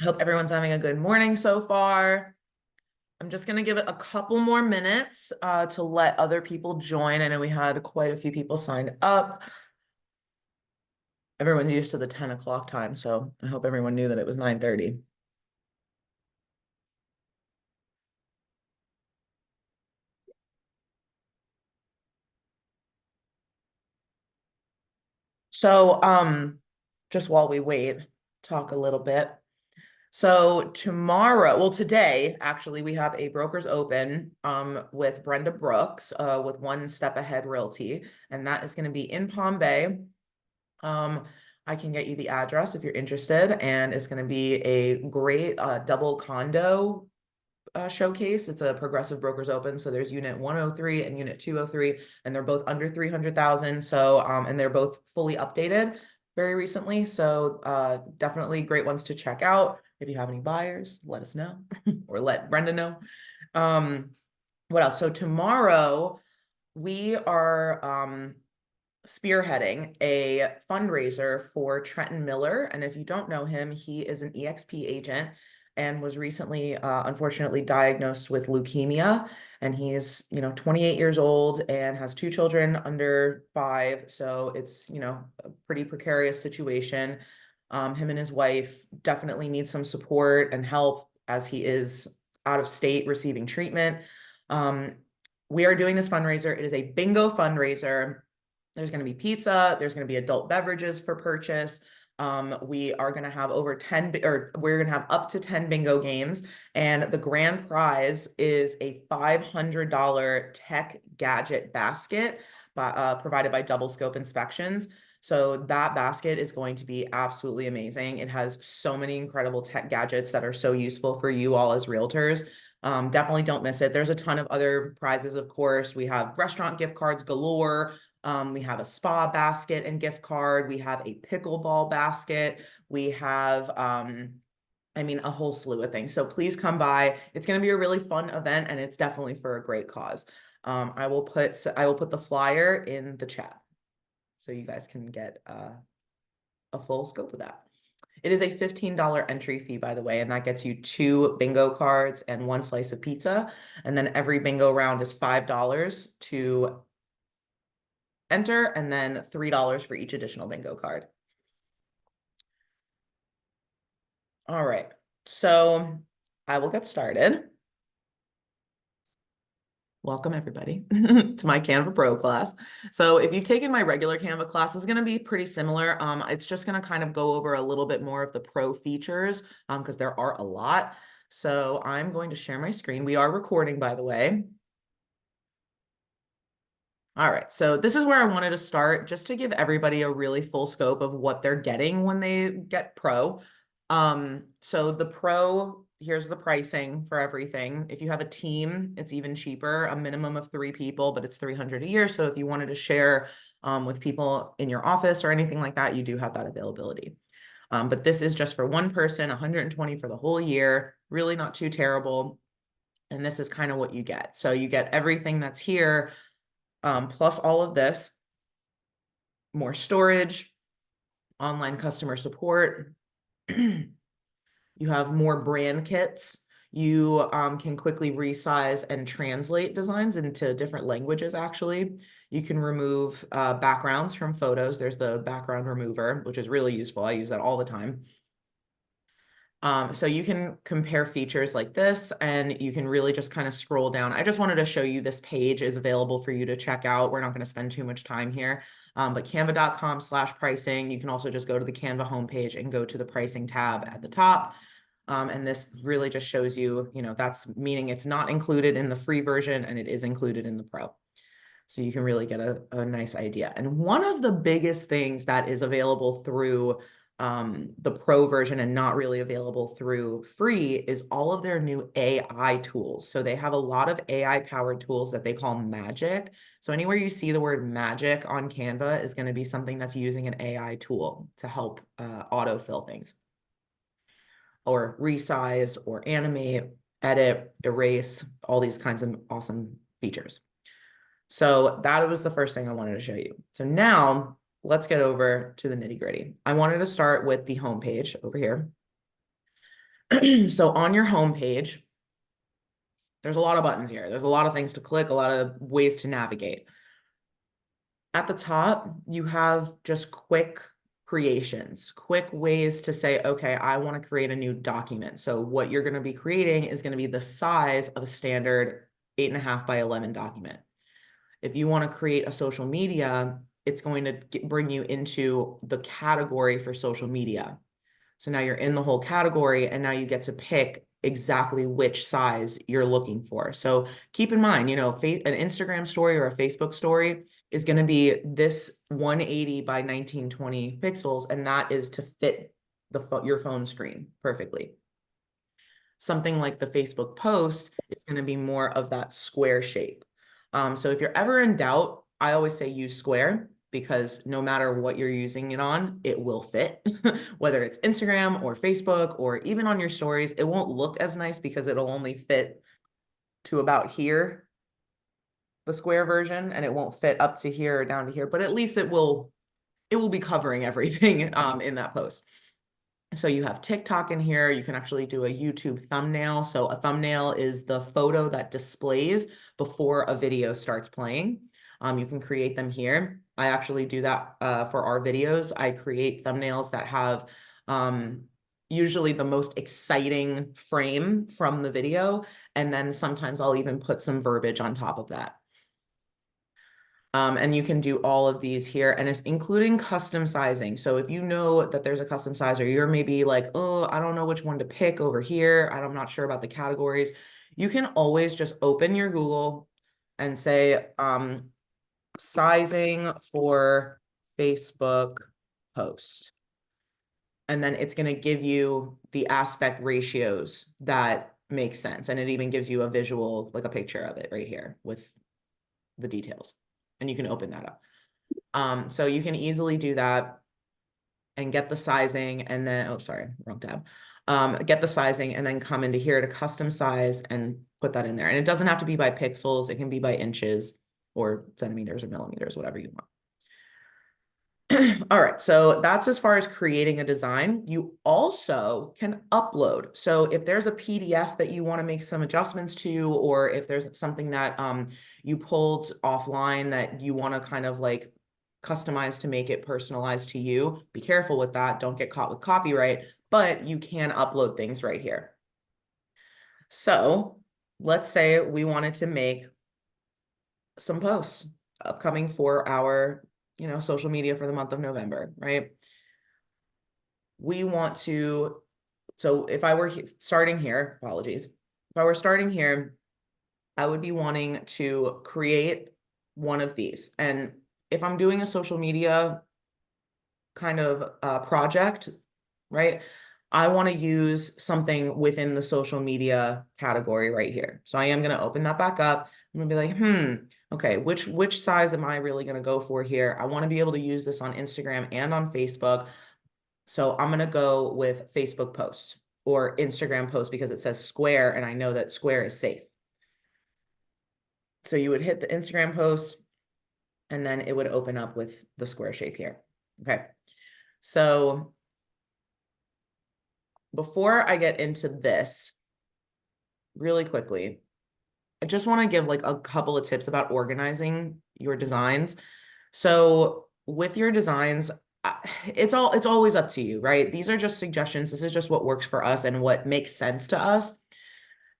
I hope everyone's having a good morning so far. I'm just going to give it a couple more minutes to let other people join. I know we had quite a few people signed up. Everyone's used to the 10 o'clock time, so I hope everyone knew that it was 9:30. So, just while we wait, talk a little bit. So tomorrow, well, today, actually, we have a Brokers Open with Brenda Brooks with One Step Ahead Realty, and that is going to be in Palm Bay. I can get you the address if you're interested, and it's going to be a great double condo showcase. It's a Progressive Brokers Open, so there's Unit 103 and Unit 203, and they're both under 300,000. So, and they're both fully updated very recently. So, definitely great ones to check out. If you have any buyers, let us know or let Brenda know. What else? So tomorrow we are spearheading a fundraiser for Trenton Miller. And if you don't know him, he is an EXP agent and was recently, unfortunately, diagnosed with leukemia. And he's, 28 years old and has two children under 5. So it's, a pretty precarious situation. Him and his wife definitely need some support and help as he is out of state receiving treatment. We are doing this fundraiser. It is a bingo fundraiser. There's going to be pizza. There's going to be adult beverages for purchase. We are going to have over 10, or we're going to have up to 10 bingo games. And the grand prize is a $500 tech gadget basket provided by Double Scope Inspections. So that basket is going to be absolutely amazing. It has so many incredible tech gadgets that are so useful for you all as realtors. Definitely don't miss it. There's a ton of other prizes, of course. We have restaurant gift cards galore. We have a spa basket and gift card. We have a pickleball basket. We have, a whole slew of things. So please come by. It's going to be a really fun event, and it's definitely for a great cause. I will put the flyer in the chat so you guys can get a full scope of that. It is a $15 entry fee, by the way, and that gets you 2 bingo cards and 1 slice of pizza. And then every bingo round is $5 to enter, and then $3 for each additional bingo card. All right, so I will get started. Welcome everybody to my Canva Pro class. So if you've taken my regular Canva class, it's going to be pretty similar. It's just going to kind of go over a little bit more of the pro features because there are a lot. So I'm going to share my screen. We are recording, by the way. All right, so this is where I wanted to start, just to give everybody a really full scope of what they're getting when they get Pro. So the Pro, here's the pricing for everything. If you have a team, it's even cheaper, a minimum of 3 people, but it's $300 a year. So if you wanted to share with people in your office or anything like that, you do have that availability. But this is just for one person, 120 for the whole year, really not too terrible. And this is kind of what you get. So you get everything that's here, plus all of this, more storage, online customer support. You have more brand kits. You can quickly resize and translate designs into different languages, actually. You can remove backgrounds from photos. There's the background remover, which is really useful. I use that all the time. So you can compare features like this, and you can really just kind of scroll down. I just wanted to show you this page is available for you to check out. We're not going to spend too much time here, but canva.com/pricing. You can also just go to the Canva homepage and go to the pricing tab at the top. And this really just shows you, that's meaning it's not included in the free version and it is included in the Pro. So you can really get a nice idea. And one of the biggest things that is available through the Pro version and not really available through free is all of their new AI tools. So they have a lot of AI powered tools that they call magic. So anywhere you see the word magic on Canva is going to be something that's using an AI tool to help autofill things or resize or animate, edit, erase, all these kinds of awesome features. So that was the first thing I wanted to show you. So now let's get over to the nitty gritty. I wanted to start with the homepage over here. So on your homepage, there's a lot of buttons here. There's a lot of things to click, a lot of ways to navigate. At the top, you have just quick creations, quick ways to say, okay, I want to create a new document. So what you're going to be creating is going to be the size of a standard 8.5 by 11 document. If you want to create a social media, it's going to bring you into the category for social media. So now you're in the whole category, and now you get to pick exactly which size you're looking for. So keep in mind, an Instagram story or a Facebook story is going to be this 180 by 1920 pixels, and that is to fit your phone screen perfectly. Something like the Facebook post is going to be more of that square shape. So if you're ever in doubt, I always say use square, because no matter what you're using it on, it will fit. Whether it's Instagram or Facebook or even on your stories, it won't look as nice because it'll only fit to about here, the square version, and it won't fit up to here or down to here, but at least it will be covering everything in that post. So you have TikTok in here. You can actually do a YouTube thumbnail. So a thumbnail is the photo that displays before a video starts playing. You can create them here. I actually do that for our videos. I create thumbnails that have usually the most exciting frame from the video. And then sometimes I'll even put some verbiage on top of that. And you can do all of these here, and it's including custom sizing. So if you know that there's a custom size, or you're maybe like, oh, I don't know which one to pick over here, I'm not sure about the categories, you can always just open your Google and say sizing for Facebook post. And then it's going to give you the aspect ratios that make sense. And it even gives you a visual, like a picture of it right here with the details. And you can open that up. So you can easily do that and get the sizing, and then, oh, sorry, wrong tab. Get the sizing and then come into here to custom size and put that in there. And it doesn't have to be by pixels. It can be by inches or centimeters or millimeters, whatever you want. All right, so that's as far as creating a design. You also can upload. So if there's a PDF that you want to make some adjustments to, or if there's something that you pulled offline that you want to kind of like customize to make it personalized to you, be careful with that. Don't get caught with copyright, but you can upload things right here. So let's say we wanted to make some posts upcoming for our social media for the month of November, right? We want to, so if I were starting here, apologies. If I were starting here, I would be wanting to create one of these. And if I'm doing a social media kind of project, right? I want to use something within the social media category right here. So I am going to open that back up. I'm going to be like, okay, which size am I really going to go for here? I want to be able to use this on Instagram and on Facebook. So I'm going to go with Facebook post or Instagram post because it says square, and I know that square is safe. So you would hit the Instagram post, and then it would open up with the square shape here. Okay. So before I get into this, really quickly, I just want to give like a couple of tips about organizing your designs. So with your designs, it's always up to you, right? These are just suggestions. This is just what works for us and what makes sense to us.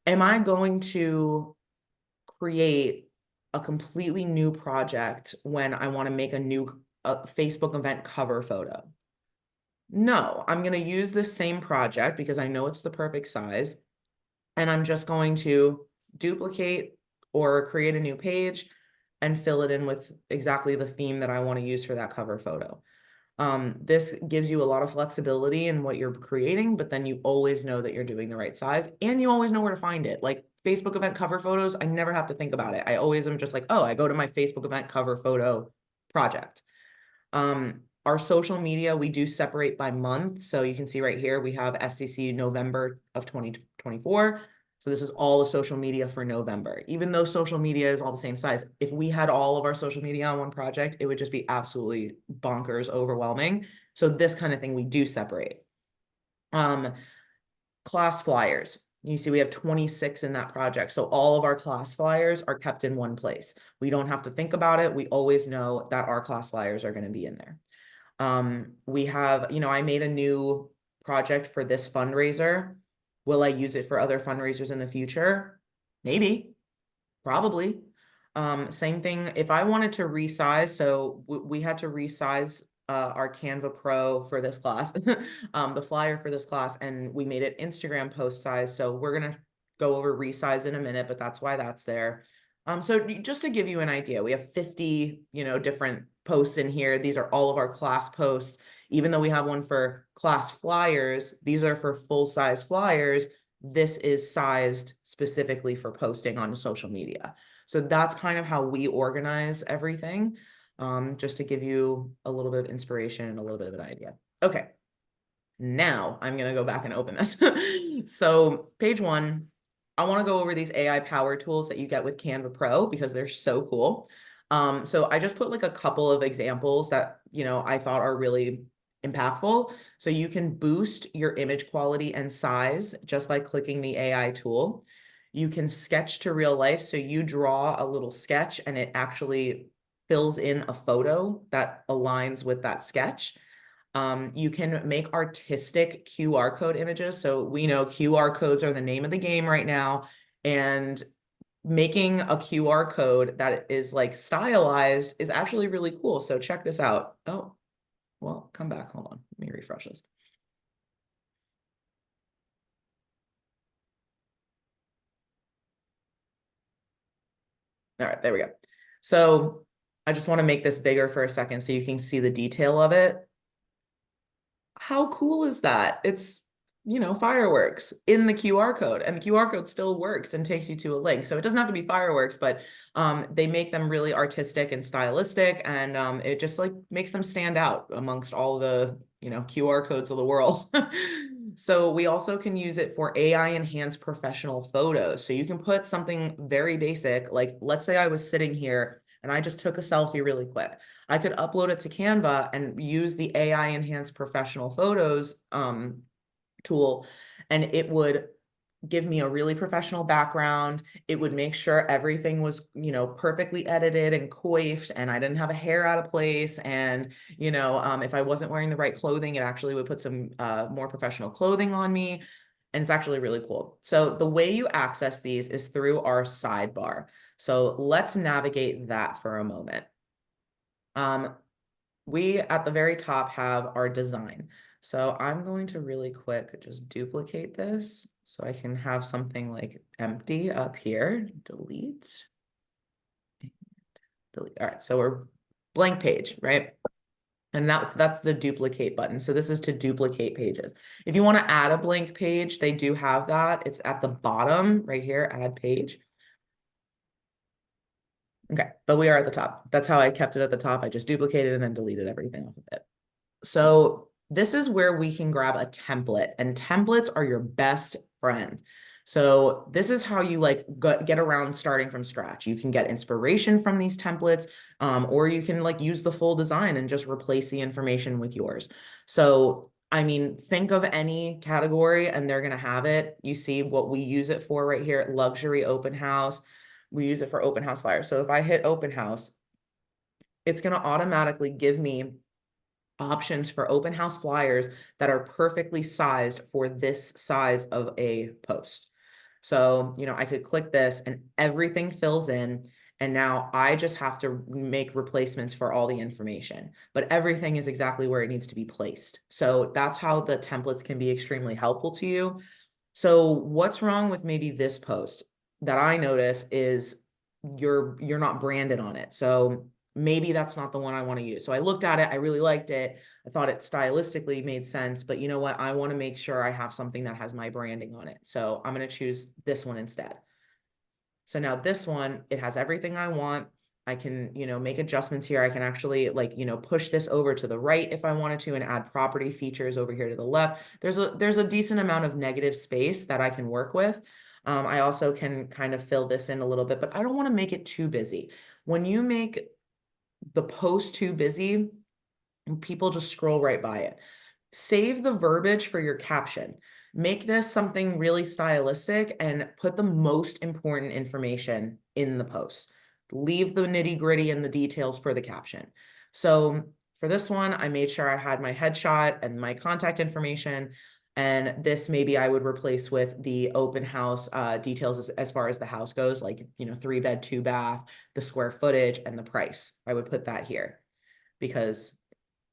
Am I going to create a completely new project when I want to make a new Facebook event cover photo? No, I'm going to use this same project because I know it's the perfect size, and I'm just going to duplicate or create a new page and fill it in with exactly the theme that I want to use for that cover photo. This gives you a lot of flexibility in what you're creating, but then you always know that you're doing the right size, and you always know where to find it. Like Facebook event cover photos, I never have to think about it. I always am just like, oh, I go to my Facebook event cover photo project. Our social media, we do separate by month. So you can see right here, we have SDC November of 2024. So this is all the social media for November. Even though social media is all the same size, if we had all of our social media on one project, it would just be absolutely bonkers overwhelming. So this kind of thing we do separate. class flyers. You see, we have 26 in that project. So all of our class flyers are kept in one place. We don't have to think about it. We always know that our class flyers are going to be in there. We have, I made a new project for this fundraiser. Will I use it for other fundraisers in the future? Maybe, probably. Same thing, if I wanted to resize, so we had to resize our Canva Pro for this class, the flyer for this class, and we made it Instagram post size. So we're gonna go over resize in a minute, but that's why that's there. So just to give you an idea, we have 50, different posts in here. These are all of our class posts. Even though we have one for class flyers, these are for full size flyers. This is sized specifically for posting on social media. So that's kind of how we organize everything, just to give you a little bit of inspiration and a little bit of an idea. Okay, now I'm going to go back and open this. So page 1, I want to go over these AI power tools that you get with Canva Pro because they're so cool. So I just put like a couple of examples that, I thought are really impactful. So you can boost your image quality and size just by clicking the AI tool. You can sketch to real life. So you draw a little sketch and it actually fills in a photo that aligns with that sketch. You can make artistic QR code images. So we know QR codes are the name of the game right now. And making a QR code that is like stylized is actually really cool. So check this out. Oh, well, come back. Hold on. Let me refresh this. All right, there we go. So I just want to make this bigger for a second so you can see the detail of it. How cool is that? It's, fireworks in the QR code, and the QR code still works and takes you to a link. So it doesn't have to be fireworks, but they make them really artistic and stylistic, and it just like makes them stand out amongst all the, QR codes of the world. So we also can use it for AI enhanced professional photos. So you can put something very basic, like let's say I was sitting here and I just took a selfie really quick. I could upload it to Canva and use the AI enhanced professional photos tool, and it would give me a really professional background. It would make sure everything was, perfectly edited and coiffed, and I didn't have a hair out of place. And, if I wasn't wearing the right clothing, it actually would put some more professional clothing on me. And it's actually really cool. So the way you access these is through our sidebar. So let's navigate that for a moment. We at the very top have our design. So I'm going to really quick just duplicate this so I can have something like empty up here. Delete. Delete. All right, so we're blank page, right? And that's the duplicate button. So this is to duplicate pages. If you want to add a blank page, they do have that. It's at the bottom right here, add page. Okay, but we are at the top. That's how I kept it at the top. I just duplicated and then deleted everything off of it. So this is where we can grab a template, and templates are your best friend. So this is how you like get around starting from scratch. You can get inspiration from these templates, or you can like use the full design and just replace the information with yours. So, I mean, think of any category and they're going to have it. You see what we use it for right here, luxury open house. We use it for open house flyers. So if I hit open house, it's going to automatically give me options for open house flyers that are perfectly sized for this size of a post. So, I could click this and everything fills in. And now I just have to make replacements for all the information, but everything is exactly where it needs to be placed. So that's how the templates can be extremely helpful to you. So what's wrong with maybe this post that I notice is you're not branded on it. So maybe that's not the one I want to use. So I looked at it, I really liked it. I thought it stylistically made sense, but you know what? I want to make sure I have something that has my branding on it. So I'm going to choose this one instead. So now this one, it has everything I want. I can, make adjustments here. I can actually like, push this over to the right if I wanted to and add property features over here to the left. There's a decent amount of negative space that I can work with. I also can kind of fill this in a little bit, but I don't want to make it too busy. When you make the post too busy, people just scroll right by it. save the verbiage for your caption. Make this something really stylistic and put the most important information in the post. Leave the nitty-gritty and the details for the caption. So for this one, I made sure I had my headshot and my contact information. And this maybe I would replace with the open house details as far as the house goes, like, 3-bed, 2-bath, the square footage, and the price. I would put that here because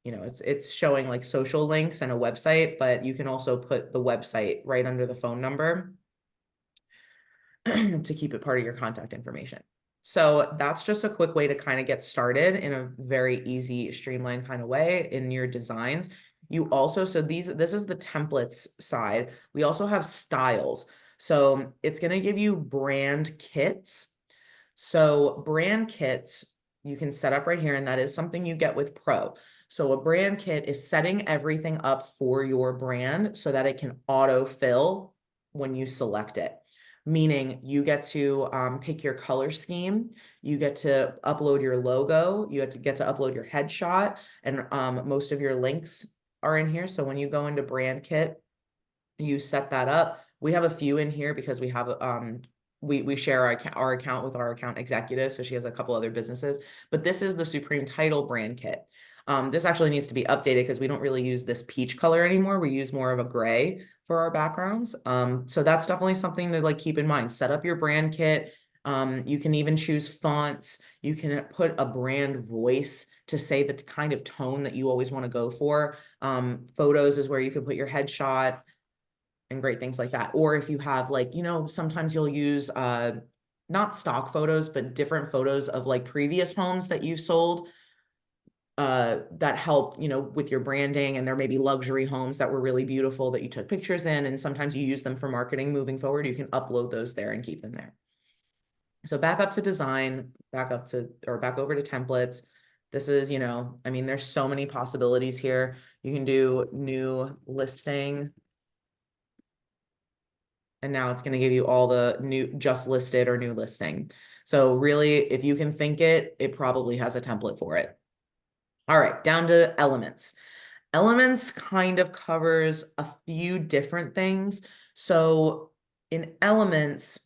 it's showing like social links and a website, but you can also put the website right under the phone number to keep it part of your contact information. So that's just a quick way to kind of get started in a very easy, streamlined kind of way in your designs. You also, so this is the templates side. We also have styles. So it's going to give you brand kits. So brand kits you can set up right here, and that is something you get with Pro. So a brand kit is setting everything up for your brand so that it can autofill when you select it. Meaning you get to pick your color scheme, you get to upload your logo, you get to upload your headshot, and most of your links are in here. So when you go into brand kit, you set that up. We have a few in here because we have we share our account with our account executive, so she has a couple other businesses. But this is the Supreme Title brand kit. This actually needs to be updated because we don't really use this peach color anymore. We use more of a gray for our backgrounds. So that's definitely something to like keep in mind. Set up your brand kit. You can even choose fonts. You can put a brand voice to say the kind of tone that you always want to go for. Photos is where you can put your headshot and great things like that. Or if you have like, sometimes you'll use not stock photos, but different photos of like previous homes that you've sold that help, with your branding. And there may be luxury homes that were really beautiful that you took pictures in, and sometimes you use them for marketing moving forward. You can upload those there and keep them there. So back up to design, back over to templates. This is, there's so many possibilities here. You can do new listing. And now it's going to give you all the new just listed or new listing. So really, if you can think it, it probably has a template for it. All right, down to elements. Elements kind of covers a few different things. So in elements,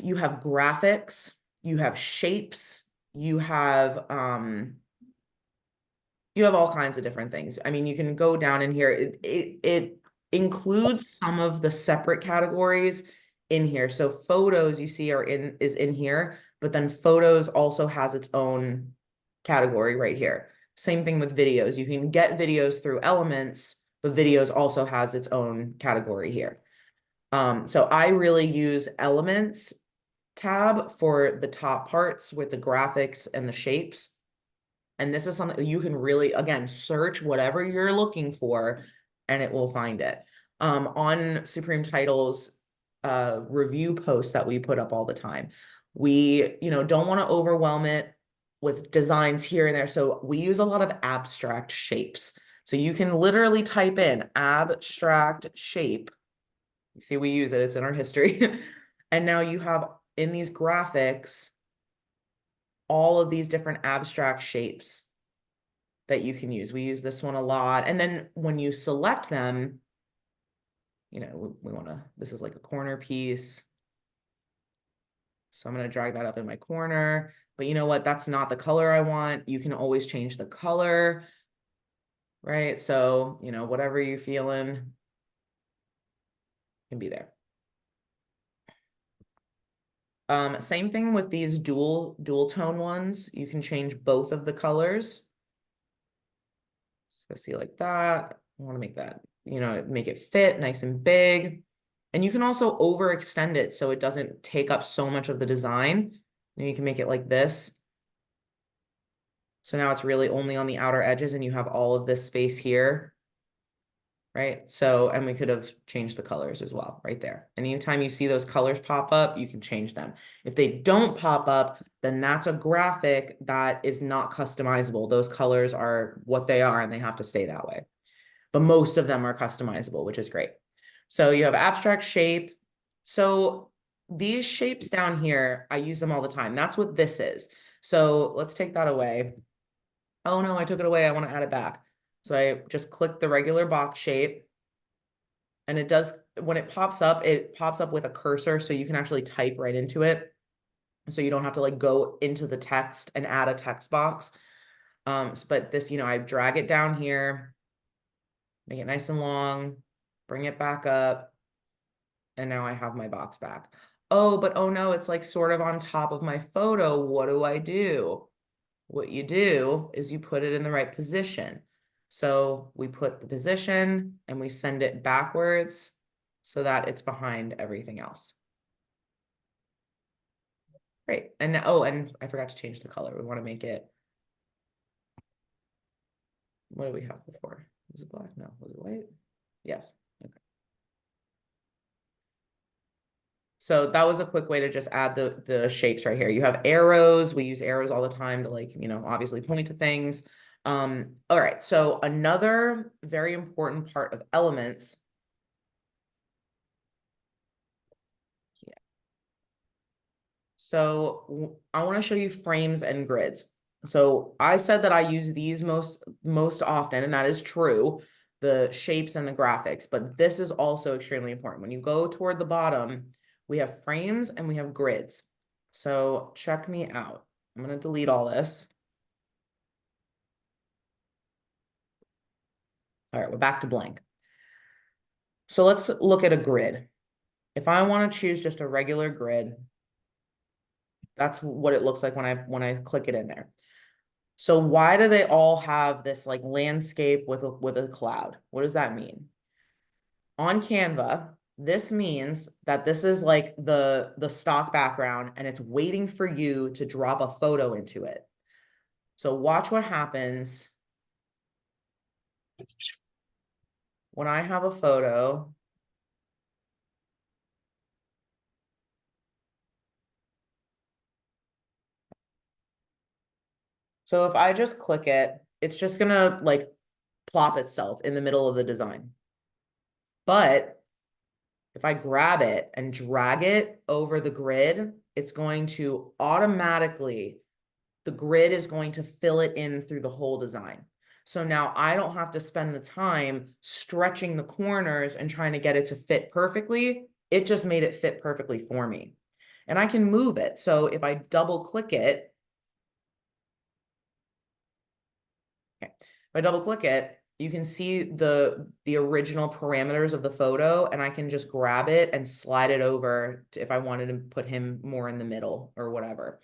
you have graphics, you have shapes, you have all kinds of different things. I mean, you can go down in here. It includes some of the separate categories in here. So photos you see is in here, but then photos also has its own category right here. Same thing with videos. You can get videos through elements, but videos also has its own category here. So I really use elements tab for the top parts with the graphics and the shapes. And this is something you can really, again, search whatever you're looking for and it will find it. On Supreme Titles review posts that we put up all the time, we, don't want to overwhelm it with designs here and there. So we use a lot of abstract shapes. So you can literally type in abstract shape. You see, we use it, it's in our history. And now you have in these graphics, all of these different abstract shapes that you can use. We use this one a lot. And then when you select them, we want to, this is like a corner piece. So I'm going to drag that up in my corner, but you know what? That's not the color I want. You can always change the color, right? So, whatever you're feeling can be there. Same thing with these dual tone ones. You can change both of the colors. So see like that. I want to make that, make it fit nice and big. And you can also overextend it so it doesn't take up so much of the design. You can make it like this. So now it's really only on the outer edges and you have all of this space here. Right? So, and we could have changed the colors as well right there. Anytime you see those colors pop up, you can change them. If they don't pop up, then that's a graphic that is not customizable. Those colors are what they are and they have to stay that way. But most of them are customizable, which is great. So you have abstract shape. So these shapes down here, I use them all the time. That's what this is. So let's take that away. Oh no, I took it away. I want to add it back. So I just click the regular box shape. And it does, when it pops up with a cursor so you can actually type right into it. So you don't have to like go into the text and add a text box. But this, I drag it down here, make it nice and long, bring it back up, and now I have my box back. Oh, but oh no, it's like sort of on top of my photo. What do I do? What you do is you put it in the right position. So we put the position and we send it backwards so that it's behind everything else. Great. And oh, and I forgot to change the color. We want to make it, what did we have before? Was it black? No. Was it white? Yes. Okay. So that was a quick way to just add the shapes right here. You have arrows. We use arrows all the time to like, obviously point to things. All right. So another very important part of elements. Yeah. So I want to show you frames and grids. So I said that I use these most often, and that is true, the shapes and the graphics, but this is also extremely important. When you go toward the bottom, we have frames and we have grids. So check me out. I'm going to delete all this. All right, we're back to blank. So let's look at a grid. If I want to choose just a regular grid, that's what it looks like when I click it in there. So why do they all have this like landscape with a cloud? What does that mean? On Canva, this means that this is like the stock background and it's waiting for you to drop a photo into it. So watch what happens when I have a photo. So if I just click it, it's just gonna like plop itself in the middle of the design. But if I grab it and drag it over the grid, it's going to automatically, the grid is going to fill it in through the whole design. So now I don't have to spend the time stretching the corners and trying to get it to fit perfectly. It just made it fit perfectly for me. And I can move it. So if I double click it, okay, if I double click it, you can see the original parameters of the photo, and I can just grab it and slide it over to if I wanted to put him more in the middle or whatever.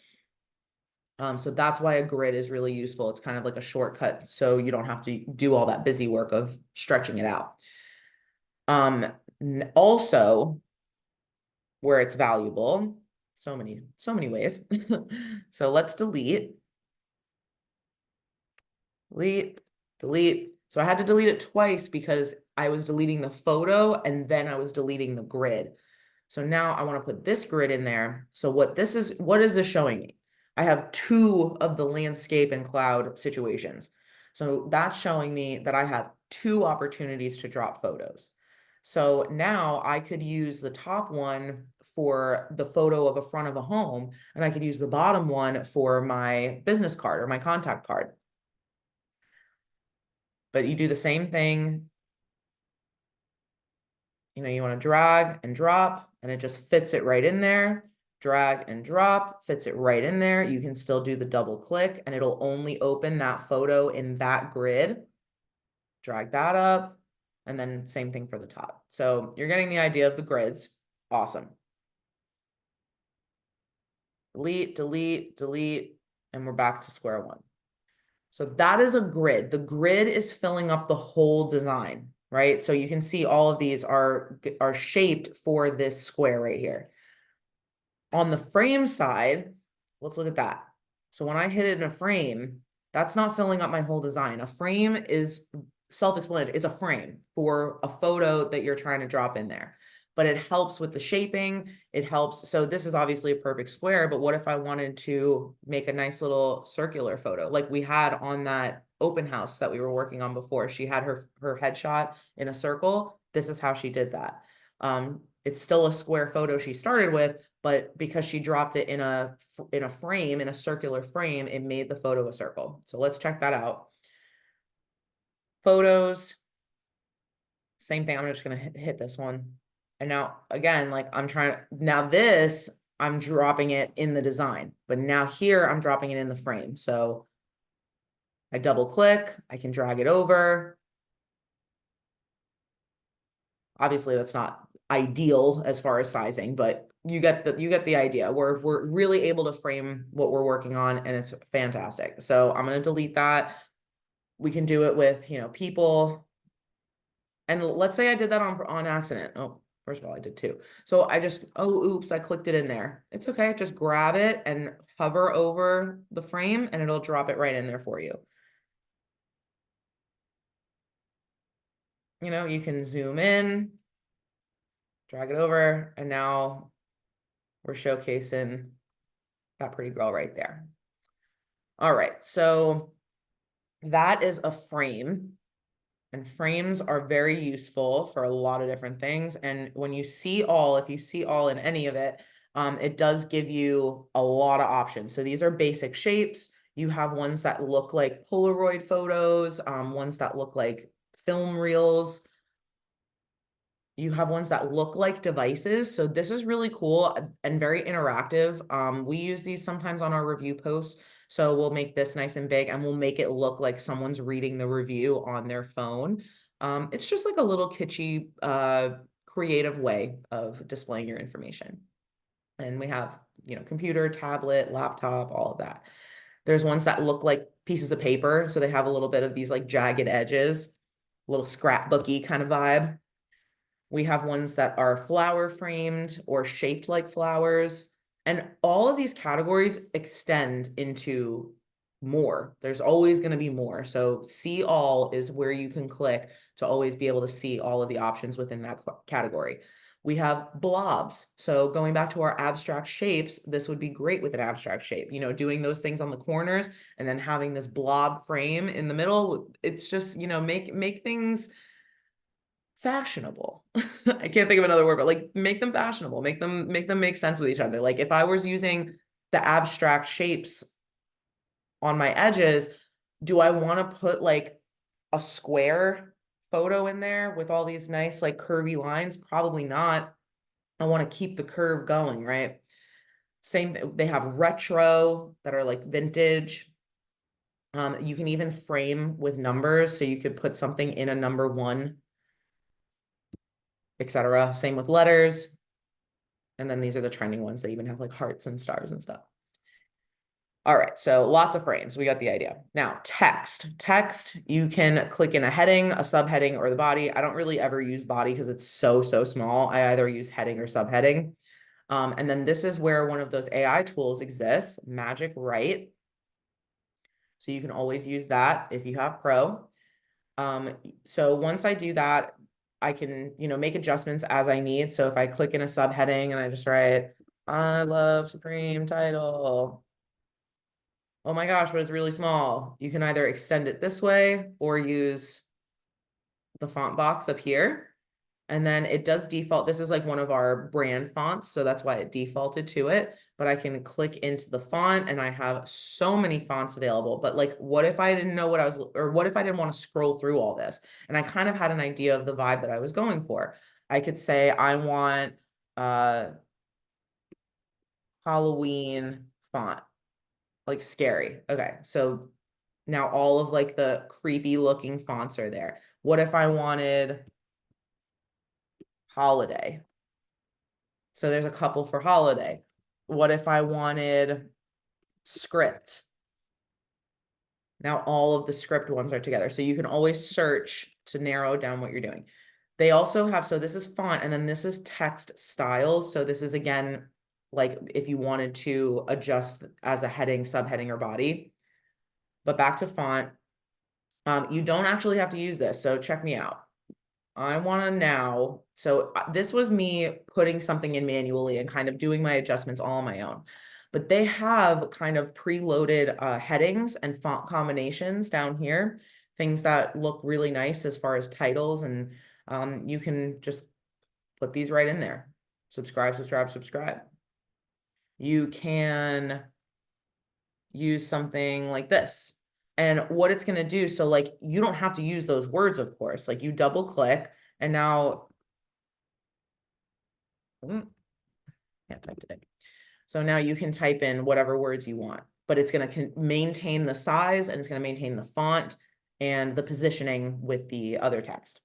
So that's why a grid is really useful. It's kind of like a shortcut, so you don't have to do all that busy work of stretching it out. Also, where it's valuable, so many ways. So let's delete. Delete. So I had to delete it twice because I was deleting the photo and then I was deleting the grid. So now I want to put this grid in there. So what is this showing me? I have two of the landscape and cloud situations. So that's showing me that I have two opportunities to drop photos. So now I could use the top one for the photo of a front of a home, and I could use the bottom one for my business card or my contact card. But you do the same thing. You want to drag and drop, and it just fits it right in there. Drag and drop, fits it right in there. You can still do the double click, and it'll only open that photo in that grid. Drag that up, and then same thing for the top. So you're getting the idea of the grids. Awesome. Delete, delete, delete, and we're back to square one. So that is a grid. The grid is filling up the whole design, right? So you can see all of these are shaped for this square right here. On the frame side, let's look at that. So when I hit it in a frame, that's not filling up my whole design. A frame is self-explanatory. It's a frame for a photo that you're trying to drop in there. But it helps with the shaping. It helps. So this is obviously a perfect square, but what if I wanted to make a nice little circular photo like we had on that open house that we were working on before? She had her headshot in a circle. This is how she did that. It's still a square photo she started with, but because she dropped it in a frame, in a circular frame, it made the photo a circle. So let's check that out. Photos, same thing. I'm just gonna hit this one. And now again, like now this, I'm dropping it in the design, but now here I'm dropping it in the frame. So I double click, I can drag it over. Obviously that's not ideal as far as sizing, but you get the idea. We're really able to frame what we're working on, and it's fantastic. So I'm gonna delete that. We can do it with, people. And let's say I did that on accident. Oh, first of all, I did too. So oh, oops, I clicked it in there. It's okay. Just grab it and hover over the frame and it'll drop it right in there for you. You can zoom in, drag it over, and now we're showcasing that pretty girl right there. All right, so that is a frame. And frames are very useful for a lot of different things. And when you see all, if you see all in any of it, it does give you a lot of options. So these are basic shapes. You have ones that look like Polaroid photos, ones that look like film reels. You have ones that look like devices. So this is really cool and very interactive. We use these sometimes on our review posts. So we'll make this nice and big and we'll make it look like someone's reading the review on their phone. It's just like a little kitschy, creative way of displaying your information. And we have, computer, tablet, laptop, all of that. There's ones that look like pieces of paper. So they have a little bit of these like jagged edges, little scrapbooky kind of vibe. We have ones that are flower framed or shaped like flowers. And all of these categories extend into more. There's always going to be more. So see all is where you can click to always be able to see all of the options within that category. We have blobs. So going back to our abstract shapes, this would be great with an abstract shape, doing those things on the corners and then having this blob frame in the middle. It's just, make things fashionable. I can't think of another word, but like make them fashionable, make them make sense with each other. Like if I was using the abstract shapes on my edges, do I want to put like a square photo in there with all these nice like curvy lines? Probably not. I want to keep the curve going, right? Same, they have retro that are like vintage. You can even frame with numbers, so you could put something in a number 1, etc. Same with letters. And then these are the trending ones. They even have like hearts and stars and stuff. All right, so lots of frames. We got the idea. Now, text. Text, you can click in a heading, a subheading, or the body. I don't really ever use body because it's so small. I either use heading or subheading. And then this is where one of those AI tools exists, Magic Write. So you can always use that if you have Pro. So once I do that, I can, make adjustments as I need. So if I click in a subheading and I just write, I love Supreme title. Oh my gosh, but it's really small. You can either extend it this way or use the font box up here. And then it does default. This is like one of our brand fonts, so that's why it defaulted to it. But I can click into the font and I have so many fonts available. But like, what if I didn't know what if I didn't want to scroll through all this? And I kind of had an idea of the vibe that I was going for. I could say I want Halloween font, like scary. Okay, so now all of like the creepy looking fonts are there. What if I wanted holiday? So there's a couple for holiday. What if I wanted script? Now all of the script ones are together. So you can always search to narrow down what you're doing. They also have, so this is font and then this is text styles. So this is again, like if you wanted to adjust as a heading, subheading, or body. But back to font, you don't actually have to use this. So check me out. I want to now, so this was me putting something in manually and kind of doing my adjustments all on my own. But they have kind of preloaded headings and font combinations down here, things that look really nice as far as titles. And you can just put these right in there. Subscribe, subscribe, subscribe. You can use something like this. And what it's going to do, so like you don't have to use those words, of course, like you double click and now, can't type today. So now you can type in whatever words you want, but it's going to maintain the size and it's going to maintain the font and the positioning with the other text.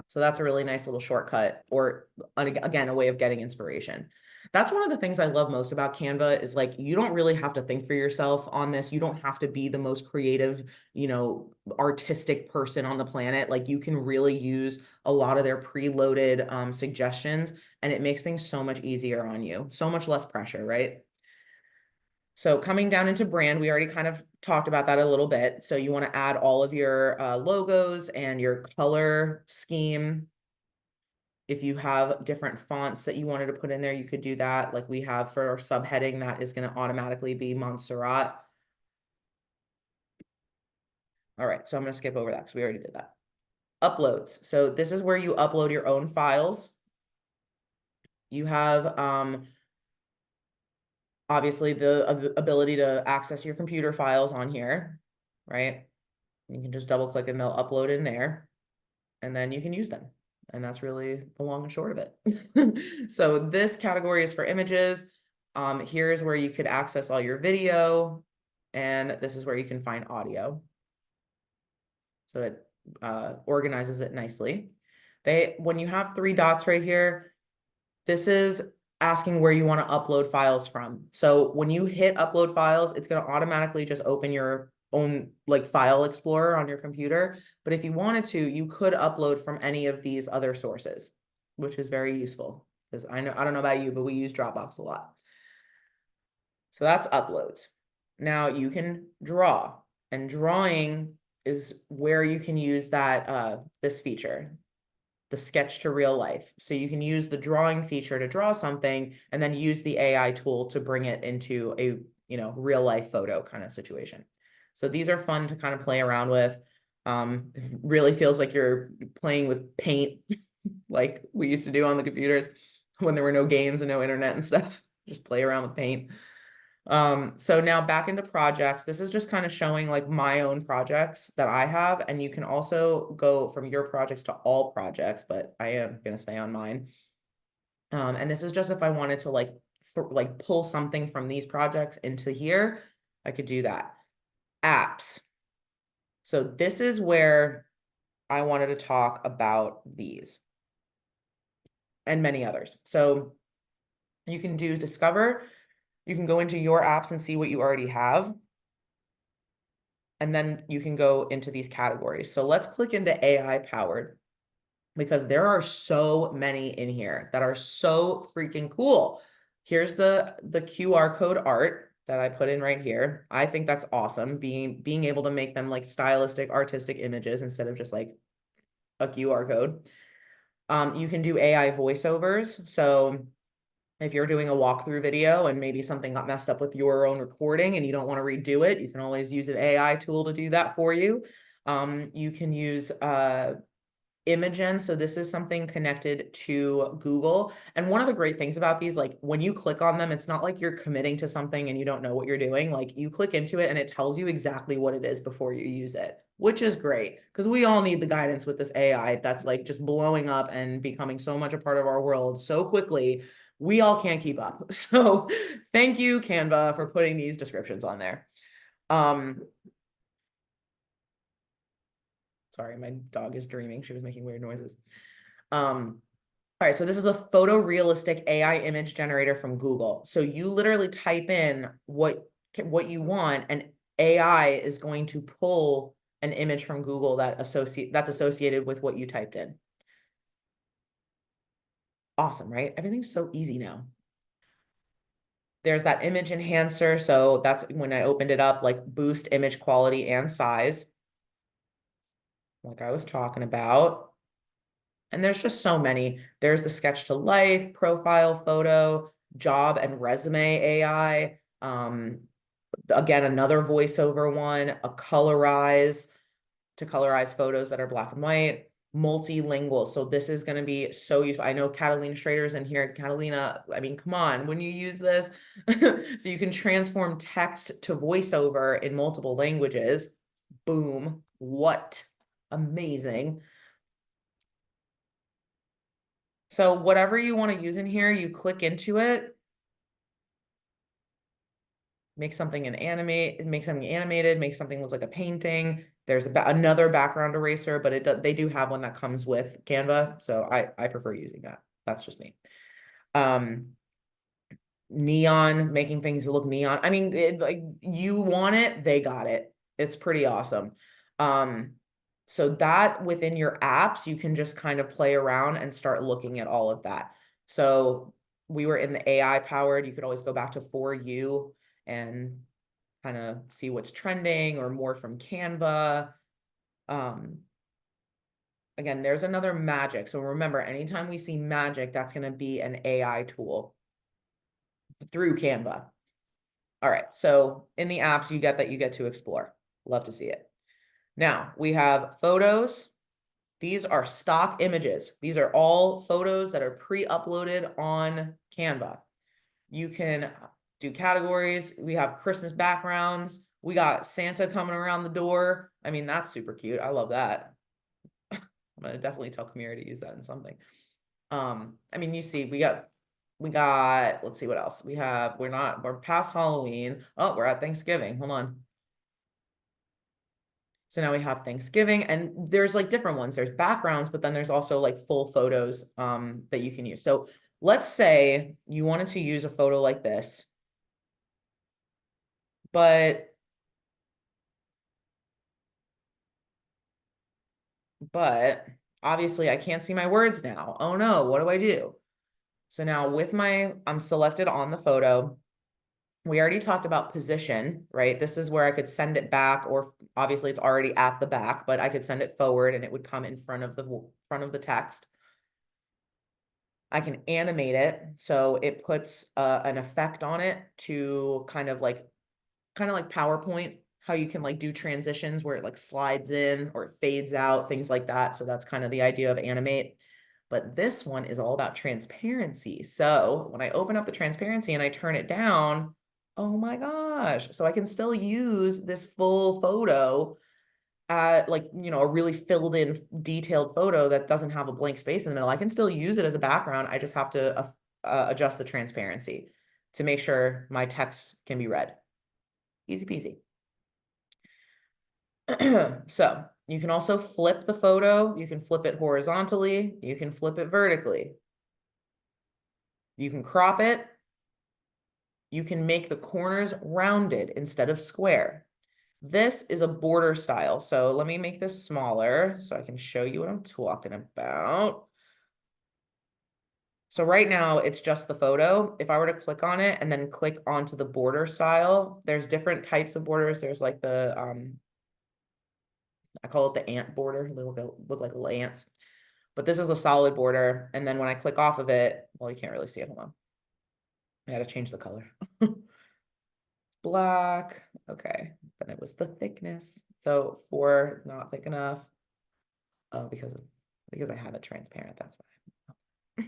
So that's a really nice little shortcut, or again, a way of getting inspiration. That's one of the things I love most about Canva is like, you don't really have to think for yourself on this. You don't have to be the most creative, artistic person on the planet. Like you can really use a lot of their preloaded suggestions, and it makes things so much easier on you, so much less pressure, right? So coming down into brand, we already kind of talked about that a little bit. So you want to add all of your logos and your color scheme. If you have different fonts that you wanted to put in there, you could do that. Like we have for our subheading, that is going to automatically be Montserrat. All right, so I'm going to skip over that because we already did that. Uploads. So this is where you upload your own files. You have obviously the ability to access your computer files on here, right? You can just double click and they'll upload in there, and then you can use them. And that's really the long and short of it. So this category is for images. Here's where you could access all your video, and this is where you can find audio. So it organizes it nicely. When you have three dots right here, this is asking where you want to upload files from. So when you hit upload files, it's going to automatically just open your own like file explorer on your computer. But if you wanted to, you could upload from any of these other sources, which is very useful because I don't know about you, but we use Dropbox a lot. So that's uploads. Now you can draw, and drawing is where you can use that this feature, the sketch to real life. So you can use the drawing feature to draw something and then use the AI tool to bring it into a, real life photo kind of situation. So these are fun to kind of play around with. It really feels like you're playing with paint like we used to do on the computers when there were no games and no internet and stuff. Just play around with paint. So now back into projects. This is just kind of showing like my own projects that I have, and you can also go from your projects to all projects, but I am going to stay on mine. And this is just if I wanted to like pull something from these projects into here, I could do that. Apps. So this is where I wanted to talk about these and many others. So you can do discover. You can go into your apps and see what you already have. And then you can go into these categories. So let's click into AI powered, because there are so many in here that are so freaking cool. Here's the QR code art that I put in right here. I think that's awesome, being able to make them like stylistic, artistic images instead of just like a QR code. You can do AI voiceovers. So if you're doing a walkthrough video and maybe something got messed up with your own recording and you don't want to redo it, you can always use an AI tool to do that for you. You can use Imagen. So this is something connected to Google. And one of the great things about these, like when you click on them, it's not like you're committing to something and you don't know what you're doing. Like you click into it and it tells you exactly what it is before you use it, which is great because we all need the guidance with this AI that's like just blowing up and becoming so much a part of our world so quickly. We all can't keep up. So thank you, Canva, for putting these descriptions on there. Sorry, my dog is dreaming. She was making weird noises. All right, so this is a photorealistic AI image generator from Google. So you literally type in what you want, and AI is going to pull an image from Google that's associated with what you typed in. Awesome, right? Everything's so easy now. There's that image enhancer. So that's when I opened it up, like boost image quality and size, like I was talking about. And there's just so many. There's the sketch to life, profile photo, job and resume AI. Again, another voiceover one, a colorize to colorize photos that are black and white, multilingual. So this is going to be so useful. I know Catalina Schrader's in here. Catalina, I mean, come on, when you use this, so you can transform text to voiceover in multiple languages. Boom. What? Amazing. So whatever you want to use in here, you click into it, make something make something animated, make something look like a painting. There's another background eraser, but they do have one that comes with Canva, so I prefer using that. That's just me. Neon, making things look neon. I mean, like you want it, they got it. It's pretty awesome. So that within your apps, you can just kind of play around and start looking at all of that. So we were in the AI powered, you could always go back to For You and kind of see what's trending or more from Canva. Again, there's another magic. So remember, anytime we see magic, that's going to be an AI tool through Canva. All right, so in the apps, you get to explore. Love to see it. Now we have photos. These are stock images. These are all photos that are pre-uploaded on Canva. You can do categories. We have Christmas backgrounds. We got Santa coming around the door. I mean, that's super cute. I love that. I'm gonna definitely tell Kamira to use that in something. I mean, you see, we got, let's see what else we have. We're past Halloween. Oh, we're at Thanksgiving. Hold on. So now we have Thanksgiving, and there's like different ones. There's backgrounds, but then there's also like full photos that you can use. So let's say you wanted to use a photo like this, but obviously I can't see my words now. Oh no, what do I do? So now I'm selected on the photo. We already talked about position, right? This is where I could send it back, or obviously it's already at the back, but I could send it forward and it would come in front of the text. I can animate it, so it puts an effect on it to kind of like PowerPoint, how you can like do transitions where it like slides in or it fades out, things like that. So that's kind of the idea of animate. But this one is all about transparency. So when I open up the transparency and I turn it down, oh my gosh. So I can still use this full photo, like, you know, a really filled in detailed photo that doesn't have a blank space in the middle. I can still use it as a background. I just have to adjust the transparency to make sure my text can be read. Easy peasy. So you can also flip the photo. You can flip it horizontally. You can flip it vertically. You can crop it. You can make the corners rounded instead of square. This is a border style. So let me make this smaller so I can show you what I'm talking about. So right now it's just the photo. If I were to click on it and then click onto the border style, there's different types of borders. There's like the, I call it the ant border. They look like little ants. But this is a solid border. And then when I click off of it, well, you can't really see it. Hold on. I had to change the color. It's black. Okay. Then it was the thickness. So 4, not thick enough. Oh, because I have it transparent. That's why.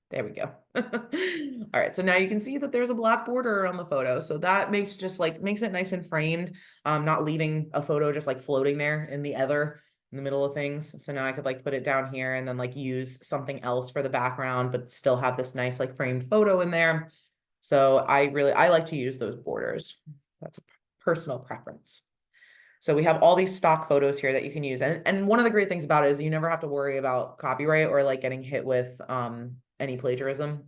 There we go. All right, so now you can see that there's a black border on the photo. So that makes it nice and framed, not leaving a photo just like floating there in the ether in the middle of things. So now I could like put it down here and then like use something else for the background, but still have this nice like framed photo in there. So I like to use those borders. That's a personal preference. So we have all these stock photos here that you can use. And one of the great things about it is you never have to worry about copyright or like getting hit with any plagiarism.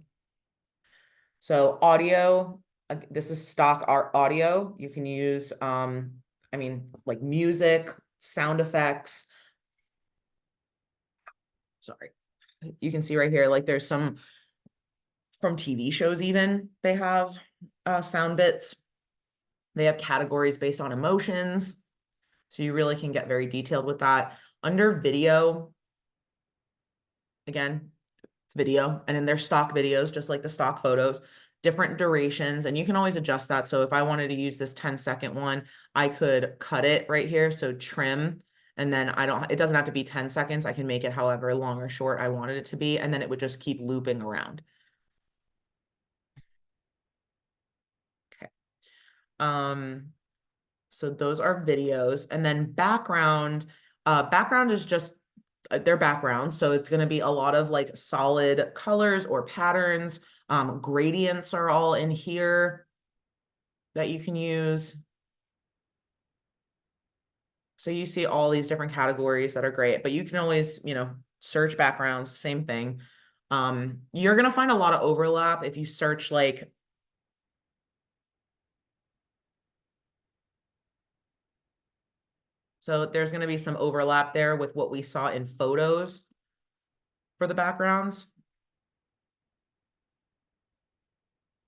So audio, this is stock art audio. You can use, I mean, like music, sound effects. Sorry. You can see right here, like there's some from TV shows even, they have sound bits. They have categories based on emotions. So you really can get very detailed with that. Under video, again, it's video, and in their stock videos, just like the stock photos, different durations, and you can always adjust that. So if I wanted to use this 10-second one, I could cut it right here. So trim, and then it doesn't have to be 10 seconds. I can make it however long or short I wanted it to be, and then it would just keep looping around. Okay. So those are videos. And then background is just their background. So it's going to be a lot of like solid colors or patterns. Gradients are all in here that you can use. So you see all these different categories that are great, but you can always, search backgrounds, same thing. You're going to find a lot of overlap if you search like, so there's going to be some overlap there with what we saw in photos for the backgrounds.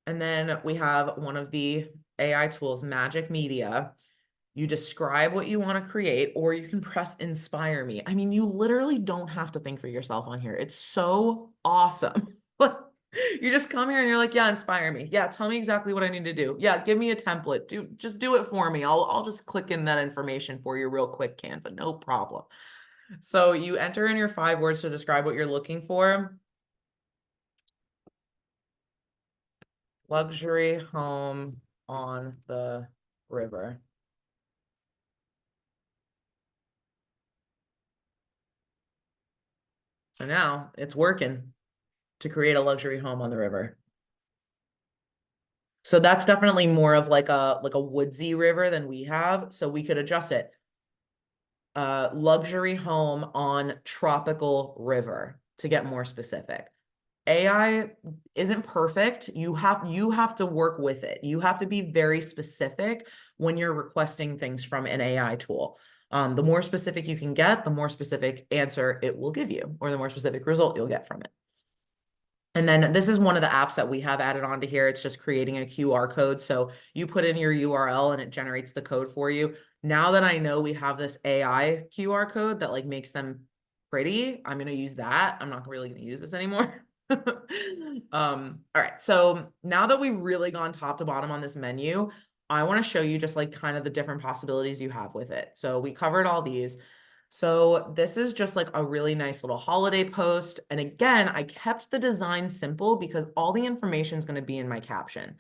And then we have one of the AI tools, Magic Media. You describe what you want to create, or you can press inspire me. I mean, you literally don't have to think for yourself on here. It's so awesome. You just come here and you're like, yeah, inspire me. Yeah, tell me exactly what I need to do. Yeah, give me a template. Just do it for me. I'll just click in that information for you real quick, Canva. No problem. So you enter in your 5 words to describe what you're looking for. Luxury home on the river. So now it's working to create a luxury home on the river. So that's definitely more of like a woodsy river than we have. So we could adjust it. Luxury home on tropical river to get more specific. AI isn't perfect. You have to work with it. You have to be very specific when you're requesting things from an AI tool. The more specific you can get, the more specific answer it will give you, or the more specific result you'll get from it. And then this is one of the apps that we have added onto here. It's just creating a QR code. So you put in your URL and it generates the code for you. Now that I know we have this AI QR code that like makes them pretty, I'm going to use that. I'm not really going to use this anymore. All right. So now that we've really gone top to bottom on this menu, I want to show you just like kind of the different possibilities you have with it. So we covered all these. So this is just like a really nice little holiday post. And again, I kept the design simple because all the information is going to be in my caption.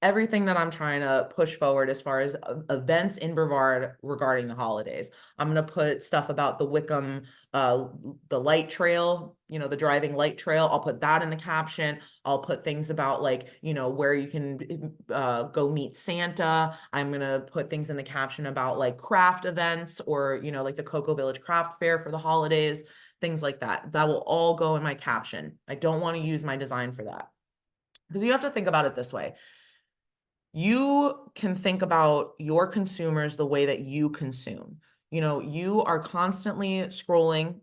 Everything that I'm trying to push forward as far as events in Brevard regarding the holidays. I'm going to put stuff about the Wickham, the light trail, the driving light trail. I'll put that in the caption. I'll put things about like, where you can go meet Santa. I'm going to put things in the caption about like craft events or, like the Cocoa Village Craft Fair for the holidays, things like that. That will all go in my caption. I don't want to use my design for that. Because you have to think about it this way. You can think about your consumers the way that you consume. You are constantly scrolling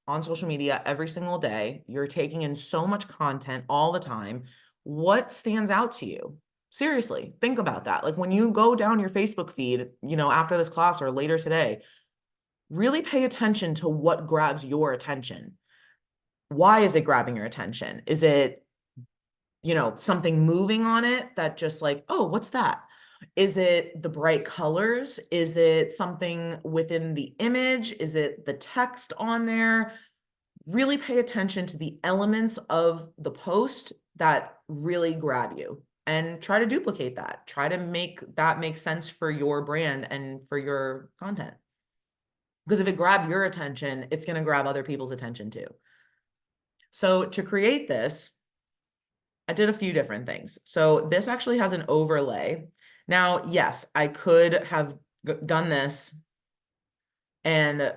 on social media every single day. You're taking in so much content all the time. What stands out to you? Seriously, think about that. Like when you go down your Facebook feed, after this class or later today, really pay attention to what grabs your attention. Why is it grabbing your attention? Is it something moving on it that just like, oh, what's that? Is it the bright colors? Is it something within the image? Is it the text on there? Really pay attention to the elements of the post that really grab you and try to duplicate that. Try to make that make sense for your brand and for your content. Because if it grabbed your attention, it's going to grab other people's attention too. So to create this, I did a few different things. So this actually has an overlay. Now, yes, I could have done this and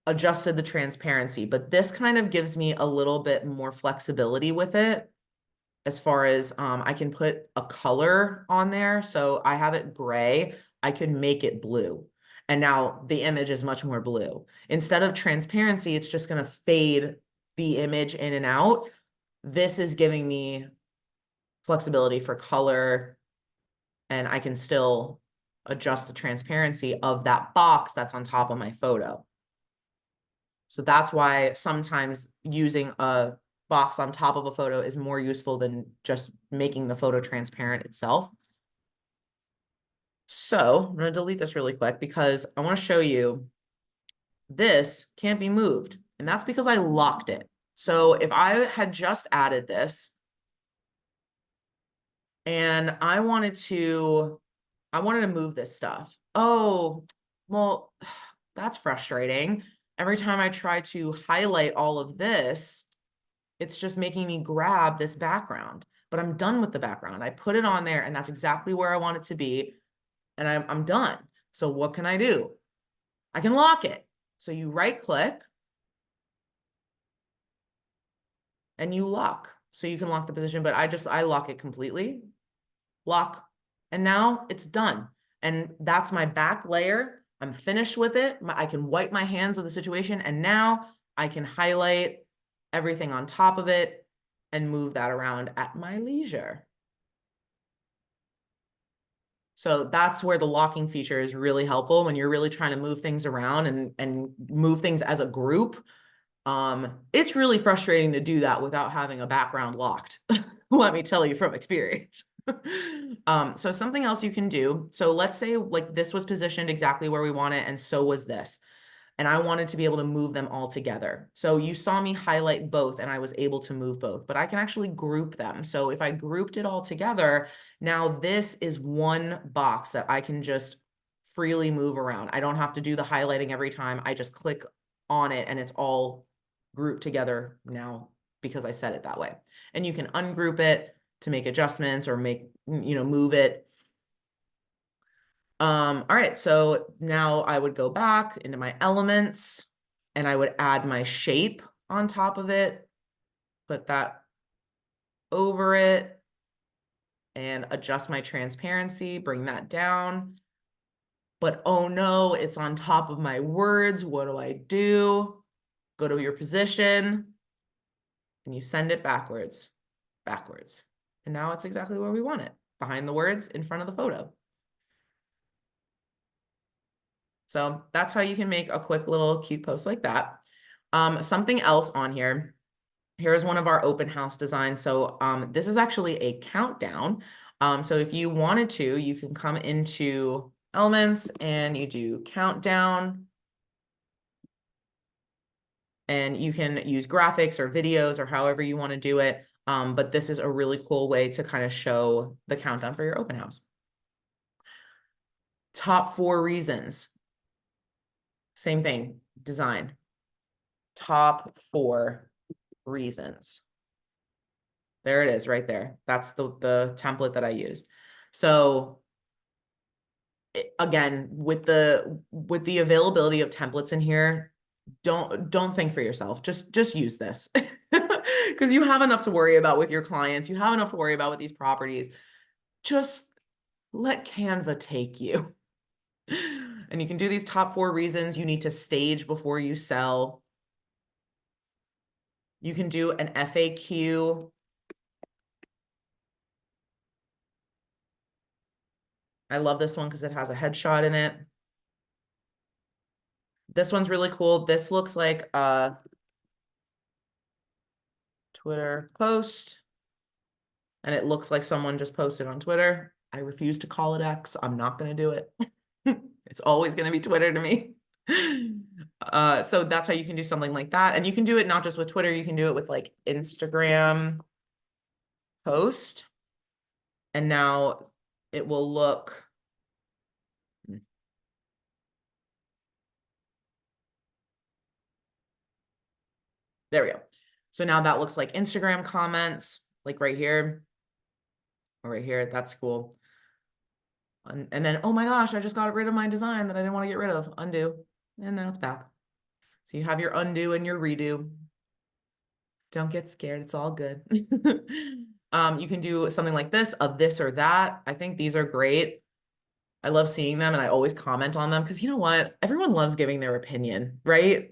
adjusted the transparency, but this kind of gives me a little bit more flexibility with it as far as I can put a color on there. So I have it gray. I can make it blue. And now the image is much more blue. Instead of transparency, it's just going to fade the image in and out. This is giving me flexibility for color, and I can still adjust the transparency of that box that's on top of my photo. So that's why sometimes using a box on top of a photo is more useful than just making the photo transparent itself. So I'm going to delete this really quick because I want to show you this can't be moved. And that's because I locked it. So if I had just added this and I wanted to I wanted to move this stuff. Oh, well, that's frustrating. Every time I try to highlight all of this, it's just making me grab this background, but I'm done with the background. I put it on there and that's exactly where I want it to be. And I'm done. So what can I do? I can lock it. So you right click and you lock. So you can lock the position, but I lock it completely, lock, and now it's done. And that's my back layer. I'm finished with it. I can wipe my hands of the situation, and now I can highlight everything on top of it and move that around at my leisure. So that's where the locking feature is really helpful when you're really trying to move things around and move things as a group. It's really frustrating to do that without having a background locked. Let me tell you from experience. So something else you can do. So let's say like this was positioned exactly where we want it, and so was this. And I wanted to be able to move them all together. So you saw me highlight both and I was able to move both, but I can actually group them. So if I grouped it all together, now this is one box that I can just freely move around. I don't have to do the highlighting every time. I just click on it and it's all grouped together now because I set it that way. And you can ungroup it to make adjustments or make, move it. All right, so now I would go back into my elements and I would add my shape on top of it, put that over it and adjust my transparency, bring that down. But oh no, it's on top of my words. What do I do? Go to your position and you send it backwards, backwards. And now it's exactly where we want it, behind the words in front of the photo. So that's how you can make a quick little cute post like that. Something else on here. Here's one of our open house designs. So this is actually a countdown. So if you wanted to, you can come into elements and you do countdown. And you can use graphics or videos or however you want to do it. But this is a really cool way to kind of show the countdown for your open house. Top 4 reasons. Same thing, design. Top 4 reasons. There it is right there. That's the template that I used. So again, with the availability of templates in here, don't think for yourself. Just use this because you have enough to worry about with your clients. You have enough to worry about with these properties. Just let Canva take you. And you can do these top 4 reasons you need to stage before you sell. You can do an FAQ. I love this one because it has a headshot in it. This one's really cool. This looks like a Twitter post, and it looks like someone just posted on Twitter. I refuse to call it X. I'm not going to do it. It's always going to be Twitter to me. So that's how you can do something like that. And you can do it not just with Twitter, you can do it with like Instagram post. And now it will look. There we go. So now that looks like Instagram comments, like right here or right here. That's cool. And then, oh my gosh, I just got rid of my design that I didn't want to get rid of. Undo. And now it's back. So you have your undo and your redo. Don't get scared. It's all good. You can do something like this, of this or that. I think these are great. I love seeing them and I always comment on them because you know what? Everyone loves giving their opinion, right?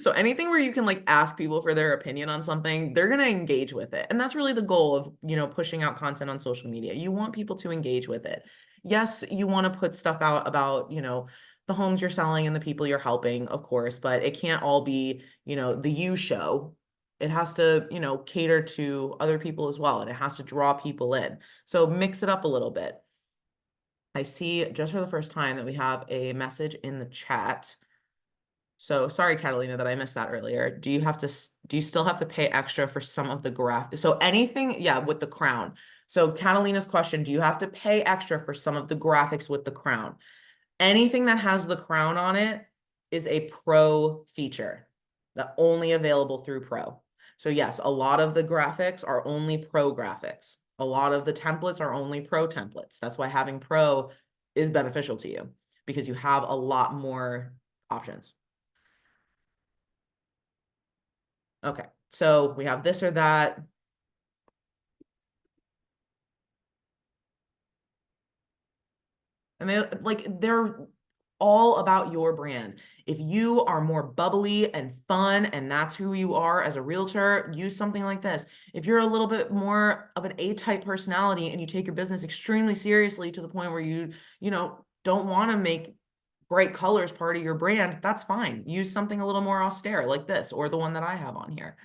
So anything where you can like ask people for their opinion on something, they're going to engage with it. And that's really the goal of, pushing out content on social media. You want people to engage with it. Yes, you want to put stuff out about, the homes you're selling and the people you're helping, of course, but it can't all be, the you show. It has to, cater to other people as well. And it has to draw people in. So mix it up a little bit. I see just for the first time that we have a message in the chat. So sorry, Catalina, that I missed that earlier. Do you still have to pay extra for some of the graph? So anything, yeah, with the crown. So Catalina's question, do you have to pay extra for some of the graphics with the crown? Anything that has the crown on it is a pro feature that only available through Pro. So yes, a lot of the graphics are only Pro graphics. A lot of the templates are only Pro templates. That's why having Pro is beneficial to you because you have a lot more options. Okay, so we have this or that. And they're all about your brand. If you are more bubbly and fun and that's who you are as a realtor, use something like this. If you're a little bit more of an A-type personality and you take your business extremely seriously to the point where you don't want to make bright colors part of your brand, that's fine. Use something a little more austere like this or the one that I have on here.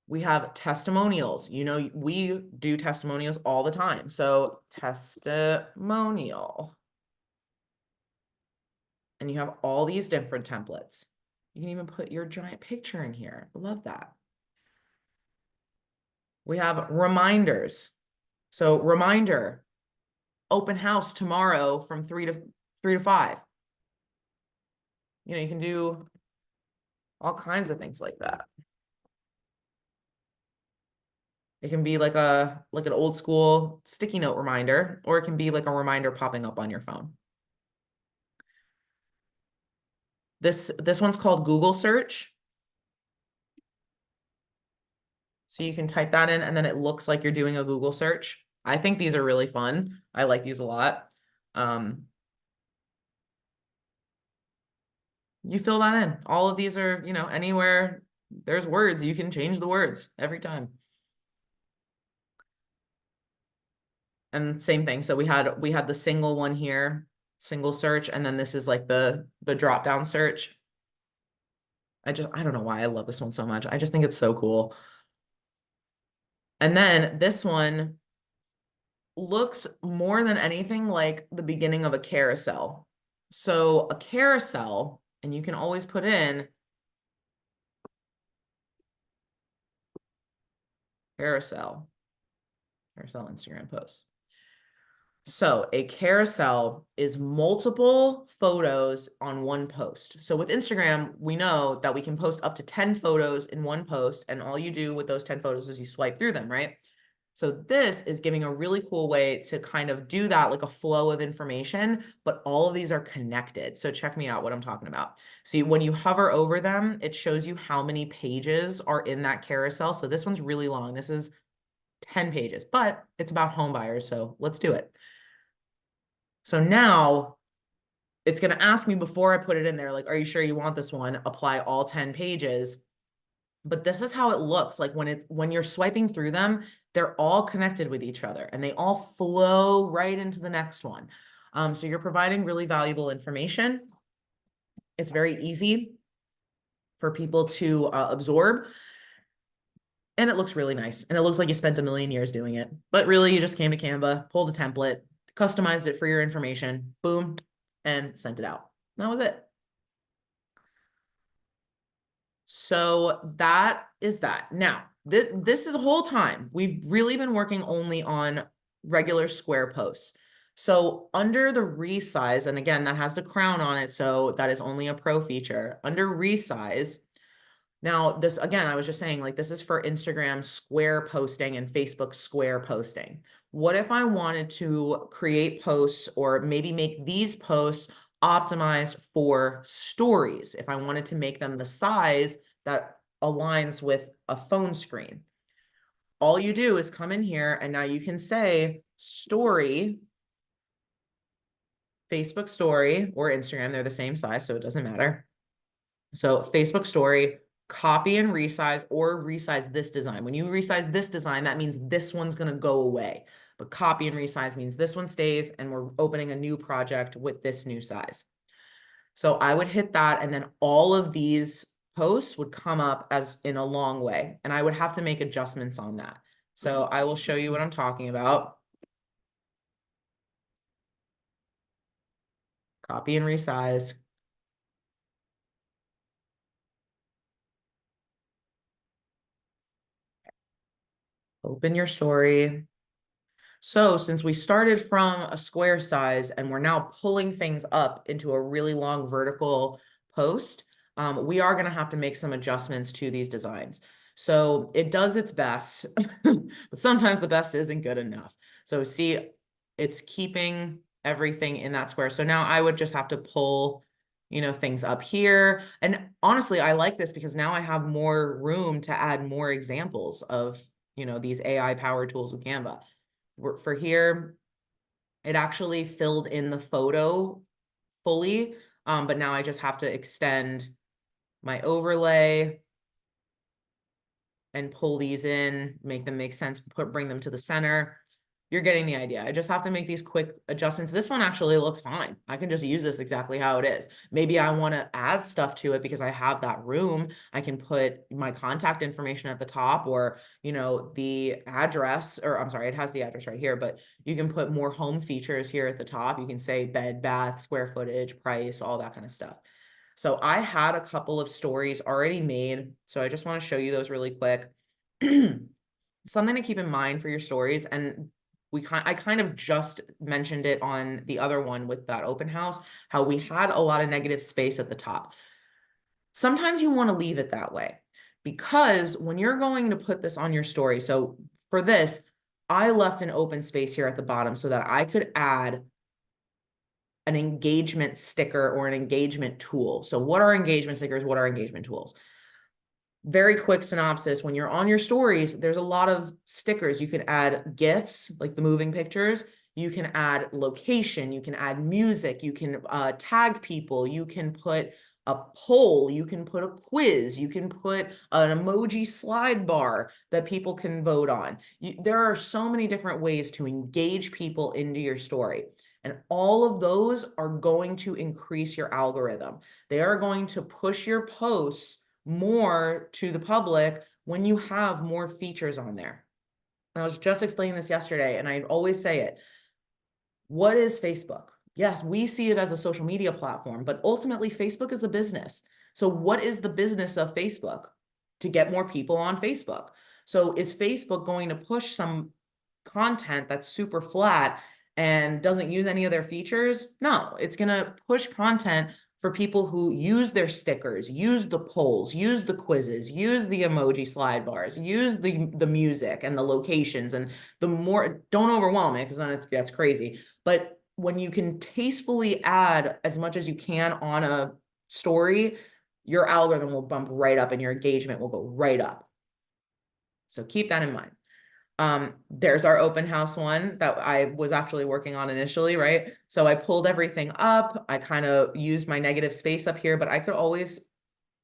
We have testimonials. We do testimonials all the time. So testimonial. And you have all these different templates. You can even put your giant picture in here. I love that. We have reminders. So reminder, open house tomorrow from 3 to 5. You can do all kinds of things like that. It can be like an old school sticky note reminder, or it can be like a reminder popping up on your phone. This one's called Google search. So you can type that in and then it looks like you're doing a Google search. I think these are really fun. I like these a lot. You fill that in. All of these are, anywhere there's words, you can change the words every time. And same thing. So we had the single one here, single search, and then this is like the drop down search. I don't know why I love this one so much. I just think it's so cool. And then this one looks more than anything like the beginning of a carousel. So a carousel, and you can always put in carousel Instagram posts. So a carousel is multiple photos on one post. So with Instagram, we know that we can post up to 10 photos in one post, and all you do with those 10 photos is you swipe through them, right? So this is giving a really cool way to kind of do that, like a flow of information, but all of these are connected. So check me out what I'm talking about. See, when you hover over them, it shows you how many pages are in that carousel. So this one's really long. This is 10 pages, but it's about home buyers. So let's do it. So now it's going to ask me before I put it in there, like, are you sure you want this one? Apply all 10 pages. But this is how it looks like when you're swiping through them, they're all connected with each other and they all flow right into the next one. So you're providing really valuable information. It's very easy for people to absorb. And it looks really nice. And it looks like you spent a million years doing it. But really, you just came to Canva, pulled a template, customized it for your information, boom, and sent it out. That was it. So that is that. Now, this is the whole time we've really been working only on regular square posts. So under the resize, and again, that has the crown on it, so that is only a pro feature. Under resize, now this, again, I was just saying, like, this is for Instagram square posting and Facebook square posting. What if I wanted to create posts or maybe make these posts optimized for stories? If I wanted to make them the size that aligns with a phone screen, all you do is come in here and now you can say story, Facebook story or Instagram, they're the same size, so it doesn't matter. So Facebook story, copy and resize or resize this design. When you resize this design, that means this one's going to go away. But copy and resize means this one stays and we're opening a new project with this new size. So I would hit that and then all of these posts would come up as in a long way and I would have to make adjustments on that. So I will show you what I'm talking about. Copy and resize. Open your story. So since we started from a square size and we're now pulling things up into a really long vertical post, we are going to have to make some adjustments to these designs. So it does its best, but sometimes the best isn't good enough. So see, it's keeping everything in that square. So now I would just have to pull, things up here. And honestly, I like this because now I have more room to add more examples of, these AI powered tools with Canva. For here, it actually filled in the photo fully, but now I just have to extend my overlay and pull these in, make them make sense, bring them to the center. You're getting the idea. I just have to make these quick adjustments. This one actually looks fine. I can just use this exactly how it is. Maybe I want to add stuff to it because I have that room. I can put my contact information at the top, or, the address, or I'm sorry, it has the address right here, but you can put more home features here at the top. You can say bed, bath, square footage, price, all that kind of stuff. So I had a couple of stories already made. So I just want to show you those really quick. Something to keep in mind for your stories, and I kind of just mentioned it on the other one with that open house, how we had a lot of negative space at the top. Sometimes you want to leave it that way, because when you're going to put this on your story, so for this, I left an open space here at the bottom so that I could add an engagement sticker or an engagement tool. So what are engagement stickers? What are engagement tools? Very quick synopsis. When you're on your stories, there's a lot of stickers. You can add GIFs, like the moving pictures. You can add location. You can add music. You can tag people. You can put a poll. You can put a quiz. You can put an emoji slide bar that people can vote on. There are so many different ways to engage people into your story. And all of those are going to increase your algorithm. They are going to push your posts more to the public when you have more features on there. I was just explaining this yesterday, and I always say it. What is Facebook? Yes, we see it as a social media platform, but ultimately Facebook is a business. So what is the business of Facebook? To get more people on Facebook. So is Facebook going to push some content that's super flat and doesn't use any of their features? No, it's going to push content for people who use their stickers, use the polls, use the quizzes, use the emoji slide bars, use the music and the locations. And the more, don't overwhelm it, because then that's crazy. But when you can tastefully add as much as you can on a story, your algorithm will bump right up and your engagement will go right up. So keep that in mind. There's our open house one that I was actually working on initially, right? So I pulled everything up. I kind of used my negative space up here, but I could always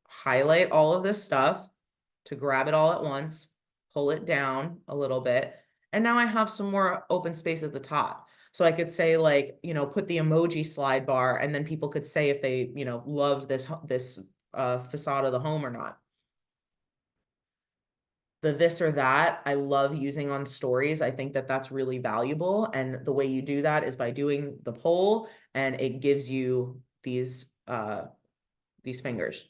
highlight all of this stuff to grab it all at once, pull it down a little bit. And now I have some more open space at the top. So I could say, like, put the emoji slide bar, and then people could say if they, love this facade of the home or not. The this or that, I love using on stories. I think that that's really valuable. And the way you do that is by doing the poll, and it gives you these fingers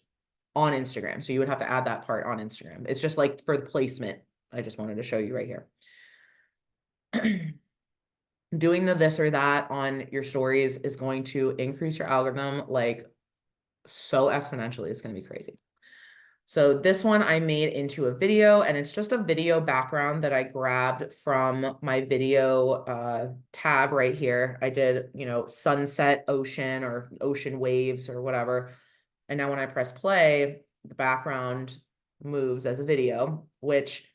on Instagram. So you would have to add that part on Instagram. It's just like for the placement. I just wanted to show you right here. Doing the this or that on your stories is going to increase your algorithm like so exponentially. It's going to be crazy. So this one I made into a video, and it's just a video background that I grabbed from my video tab right here. I did, sunset ocean or ocean waves or whatever. And now when I press play, the background moves as a video, which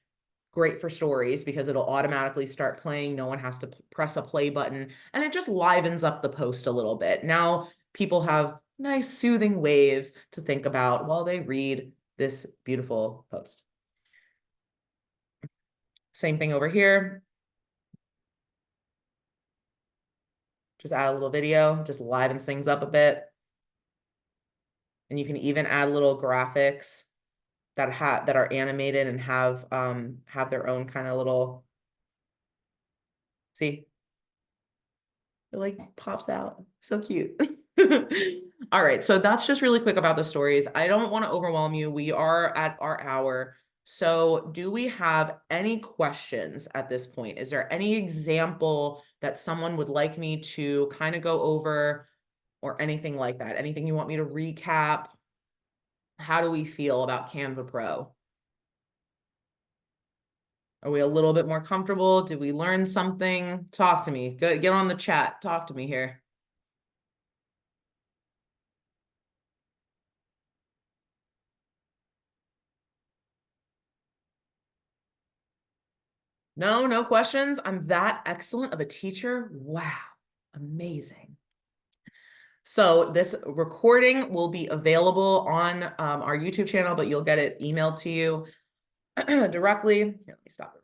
great for stories because it'll automatically start playing. No one has to press a play button, and it just livens up the post a little bit. Now people have nice soothing waves to think about while they read this beautiful post. Same thing over here. Just add a little video, just livens things up a bit. And you can even add little graphics that are animated and have their own kind of little, see, it like pops out. So cute. All right, so that's just really quick about the stories. I don't want to overwhelm you. We are at our hour. So do we have any questions at this point? Is there any example that someone would like me to kind of go over or anything like that? Anything you want me to recap? How do we feel about Canva Pro? Are we a little bit more comfortable? Did we learn something? Talk to me. Get on the chat. Talk to me here. No, no questions. I'm that excellent of a teacher. Wow. Amazing. So this recording will be available on our YouTube channel, but you'll get it emailed to you directly. Here, let me stop it.